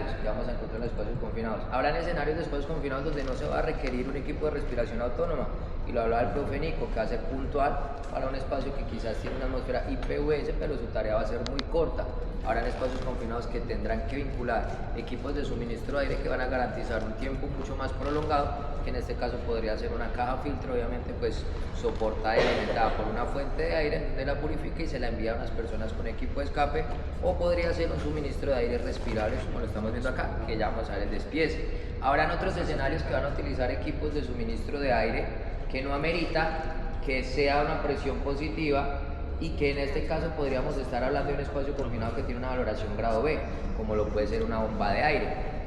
escenarios que vamos a encontrar en los espacios confinados. Habrán escenarios de espacios confinados donde no se va a requerir un equipo de respiración autónoma, y lo hablaba el profe Nico, que va a ser puntual para un espacio que quizás tiene una atmósfera IPVS, pero su tarea va a ser muy corta. Habrán espacios confinados que tendrán que vincular equipos de suministro de aire que van a garantizar un tiempo mucho más prolongado, que en este caso podría ser una caja filtro, obviamente pues soportada y alimentada por una fuente de aire en donde la purifica y se la envía a unas personas con equipo de escape, o podría ser un suministro de aire respirable, como lo estamos viendo acá, que ya vamos a ver el despiece. Habrán otros escenarios que van a utilizar equipos de suministro de aire que no amerita que sea una presión positiva, y que en este caso podríamos estar hablando de un espacio confinado que tiene una valoración grado B, como lo puede ser una bomba de aire,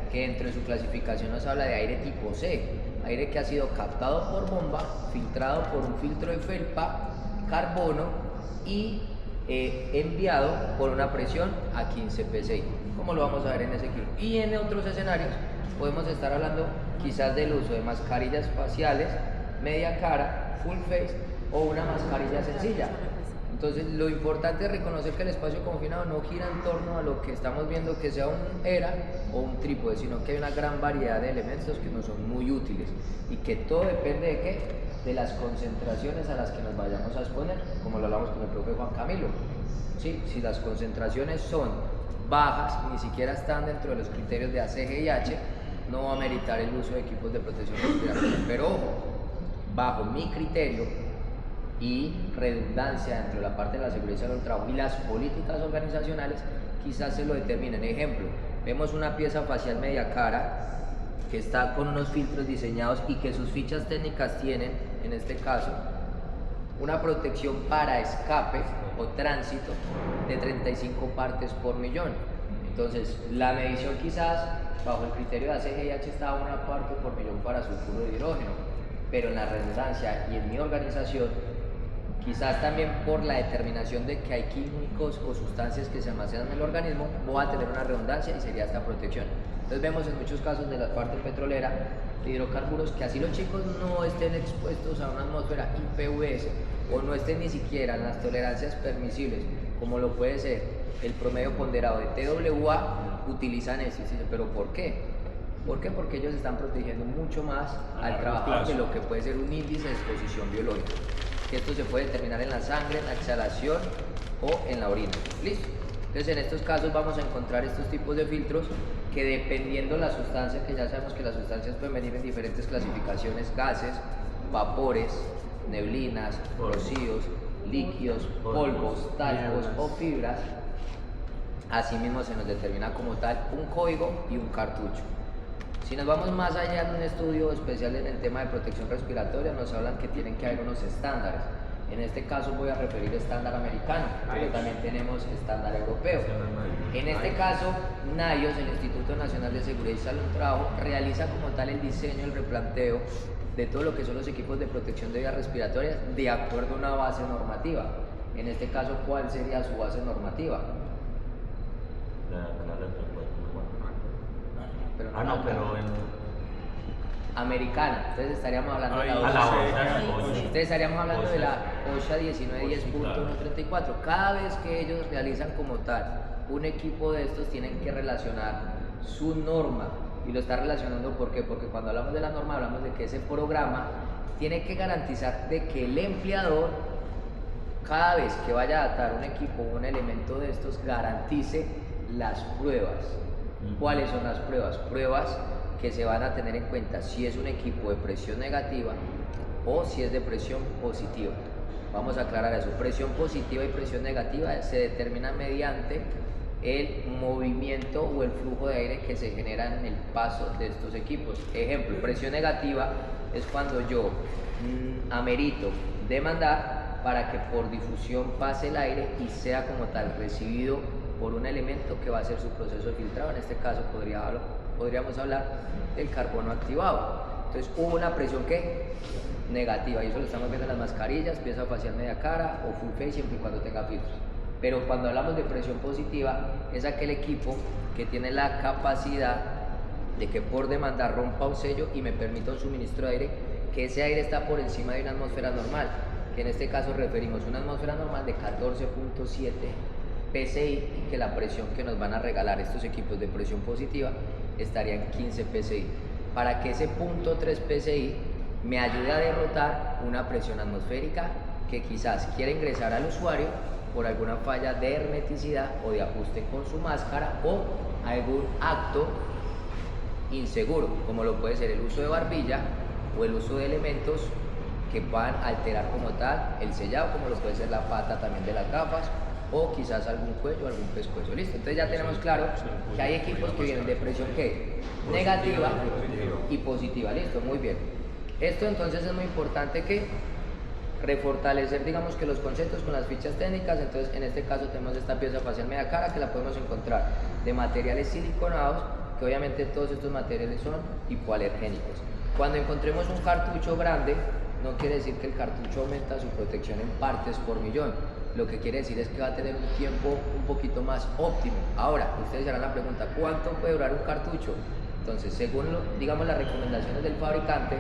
que dentro de su clasificación nos habla de aire tipo C, aire que ha sido captado por bomba, filtrado por un filtro de felpa, carbono y enviado por una presión a 15 psi, como lo vamos a ver en ese kilo. Y en otros escenarios podemos estar hablando quizás del uso de mascarillas faciales, media cara, full face o una mascarilla sencilla. Entonces lo importante es reconocer que el espacio confinado no gira en torno a lo que estamos viendo que sea un ERA o un trípode, sino que hay una gran variedad de elementos que nos son muy útiles, y que todo depende de qué, de las concentraciones a las que nos vayamos a exponer, como lo hablamos con el profe Juan Camilo. ¿Sí? Si las concentraciones son bajas, ni siquiera están dentro de los criterios de ACGIH, no va a meritar el uso de equipos de protección respiratoria. Pero ojo, bajo mi criterio y redundancia dentro de la parte de la seguridad y salud del trabajo y las políticas organizacionales, quizás se lo determinen. Ejemplo, vemos una pieza facial media cara que está con unos filtros diseñados y que sus fichas técnicas tienen, en este caso, una protección para escape o tránsito de 35 partes por millón. Entonces, la medición quizás bajo el criterio de ACGIH estaba una parte por millón para sulfuro de hidrógeno, pero en la redundancia y en mi organización, quizás también por la determinación de que hay químicos o sustancias que se almacenan en el organismo, voy a tener una redundancia y sería esta protección. Entonces vemos en muchos casos de la parte petrolera de hidrocarburos que así los chicos no estén expuestos a una atmósfera IPVS o no estén ni siquiera en las tolerancias permisibles, como lo puede ser el promedio ponderado de TWA, utilizan eso. ¿Pero por qué? ¿Por qué? Porque ellos están protegiendo mucho más al trabajo de lo que puede ser un índice de exposición biológica, que esto se puede determinar en la sangre, en la exhalación o en la orina. ¿Listo? Entonces en estos casos vamos a encontrar estos tipos de filtros que, dependiendo la sustancia, que ya sabemos que las sustancias pueden venir en diferentes clasificaciones: gases, vapores, neblinas, rocíos, líquidos, polvos, talcos o fibras. Asimismo se nos determina como tal un código y un cartucho. Si nos vamos más allá en un estudio especial en el tema de protección respiratoria, nos hablan que tienen que haber unos estándares. En este caso voy a referir estándar americano, pero también tenemos estándar europeo. En este caso, NIOS, el Instituto Nacional de Seguridad y Salud del Trabajo, realiza como tal el diseño, el replanteo de todo lo que son los equipos de protección de vías respiratorias de acuerdo a una base normativa. En este caso, ¿cuál sería su base normativa? Pero en americana. Entonces estaríamos hablando de la Entonces estaríamos hablando de la OSHA 1910.134. Cada vez que ellos realizan como tal un equipo de estos, tienen que relacionar su norma, y lo está relacionando ¿por qué? Porque cuando hablamos de la norma hablamos de que ese programa tiene que garantizar de que el empleador, cada vez que vaya a adaptar un equipo o un elemento de estos, garantice las pruebas. ¿Cuáles son las pruebas? Pruebas que se van a tener en cuenta si es un equipo de presión negativa o si es de presión positiva. Vamos a aclarar eso. Presión positiva y presión negativa se determinan mediante el movimiento o el flujo de aire que se genera en el paso de estos equipos. Ejemplo, presión negativa es cuando yo amerito demandar para que por difusión pase el aire y sea como tal recibido por un elemento que va a hacer su proceso de filtrado. En este caso podríamos hablar del carbono activado. Entonces hubo una presión ¿qué? Negativa, y eso lo estamos viendo en las mascarillas, pieza facial media cara o full face, siempre y cuando tenga filtros. Pero cuando hablamos de presión positiva, es aquel equipo que tiene la capacidad de que por demanda rompa un sello y me permita un suministro de aire, que ese aire está por encima de una atmósfera normal, que en este caso referimos una atmósfera normal de 14.7 PSI y que la presión que nos van a regalar estos equipos de presión positiva estaría en 15 PSI, para que ese punto 3 PSI me ayude a derrotar una presión atmosférica que quizás quiera ingresar al usuario por alguna falla de hermeticidad o de ajuste con su máscara o algún acto inseguro, como lo puede ser el uso de barbilla o el uso de elementos que puedan alterar como tal el sellado, como lo puede ser la pata también de las gafas o quizás algún cuello, algún pescuezo. Listo, entonces ya tenemos claro que hay equipos que vienen de presión ¿qué? Negativa y positiva. Listo, muy bien. Esto entonces es muy importante que refortalecer, digamos que los conceptos con las fichas técnicas. Entonces en este caso tenemos esta pieza facial media cara que la podemos encontrar de materiales siliconados, que obviamente todos estos materiales son hipoalergénicos. Cuando encontremos un cartucho grande, no quiere decir que el cartucho aumenta su protección en partes por millón. Lo que quiere decir es que va a tener un tiempo un poquito más óptimo. Ahora, ustedes se harán la pregunta, ¿cuánto puede durar un cartucho? Entonces, según digamos las recomendaciones del fabricante,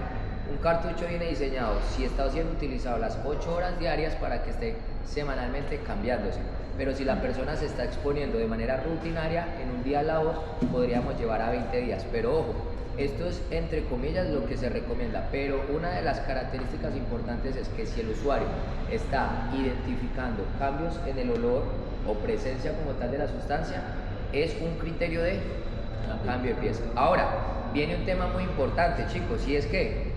un cartucho viene diseñado, si está siendo utilizado las 8 horas diarias, para que esté semanalmente cambiándose. Pero si la persona se está exponiendo de manera rutinaria, en un día labor podríamos llevar a 20 días. Pero ojo, esto es entre comillas lo que se recomienda, pero una de las características importantes es que si el usuario está identificando cambios en el olor o presencia como tal de la sustancia, es un criterio de cambio de pieza. Ahora, viene un tema muy importante, chicos, y es que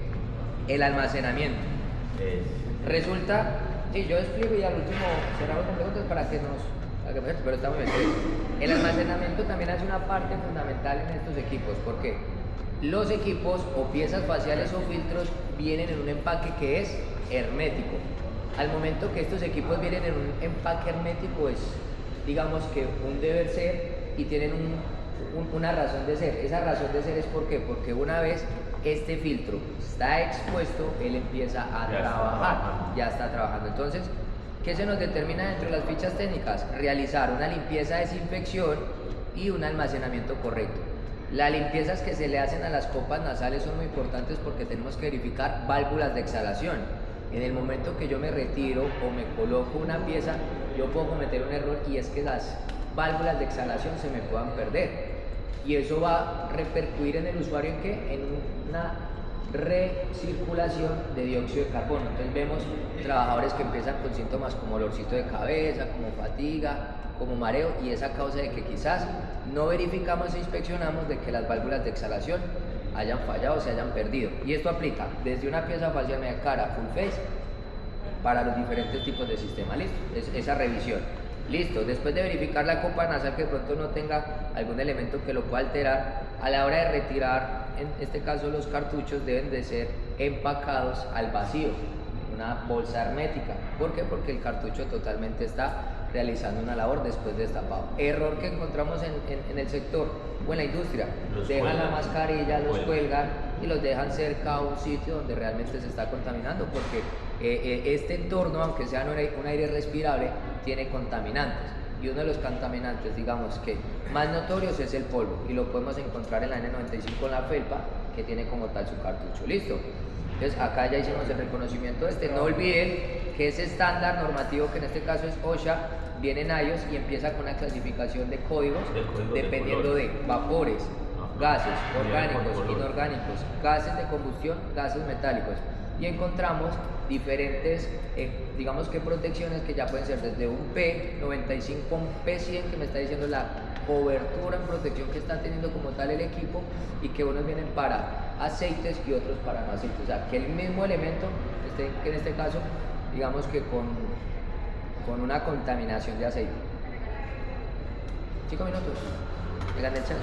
el almacenamiento. Resulta, sí, yo explico y al último cerramos con preguntas para que pero está muy bien. El almacenamiento también hace una parte fundamental en estos equipos, porque los equipos o piezas faciales o filtros vienen en un empaque que es hermético. Al momento que estos equipos vienen en un empaque hermético, es, digamos que un deber ser y tienen una razón de ser. Esa razón de ser es ¿por qué? Porque una vez este filtro está expuesto, él empieza a trabajar, ya está trabajando. Entonces, ¿qué se nos determina dentro de las fichas técnicas? Realizar una limpieza, desinfección y un almacenamiento correcto. Las limpiezas que se le hacen a las copas nasales son muy importantes porque tenemos que verificar válvulas de exhalación. En el momento que yo me retiro o me coloco una pieza, yo puedo cometer un error, y es que las válvulas de exhalación se me puedan perder. Y eso va a repercutir en el usuario ¿en qué? En una recirculación de dióxido de carbono. Entonces vemos trabajadores que empiezan con síntomas como olorcito de cabeza, como fatiga, como mareo, y es a causa de que quizás no verificamos e inspeccionamos de que las válvulas de exhalación hayan fallado o se hayan perdido. Y esto aplica desde una pieza facial media cara full face para los diferentes tipos de sistema. Listo, esa revisión. Listo, después de verificar la copa nasal que de pronto no tenga algún elemento que lo pueda alterar, a la hora de retirar, en este caso los cartuchos deben de ser empacados al vacío, una bolsa hermética. ¿Por qué? Porque el cartucho totalmente está realizando una labor después de destapado. Error que encontramos en el sector o en la industria: dejan la mascarilla, los cuelgan y los dejan cerca a un sitio donde realmente se está contaminando, porque este entorno, aunque sea un aire respirable, tiene contaminantes, y uno de los contaminantes, digamos que más notorios, es el polvo, y lo podemos encontrar en la N95 en la felpa, que tiene como tal su cartucho. Listo. Entonces acá ya hicimos el reconocimiento de este. No olviden que ese estándar normativo, que en este caso es OSHA, viene en iOS y empieza con una clasificación de códigos dependiendo de vapores, gases, orgánicos, inorgánicos, gases de combustión, gases metálicos. Y encontramos diferentes, digamos que protecciones, que ya pueden ser desde un P95 a un P100, que me está diciendo la cobertura en protección que está teniendo como tal el equipo, y que unos vienen para aceites y otros para no aceites. O sea, que el mismo elemento, que en este caso, digamos que con una contaminación de aceite. 5 minutos. Le gané el chance.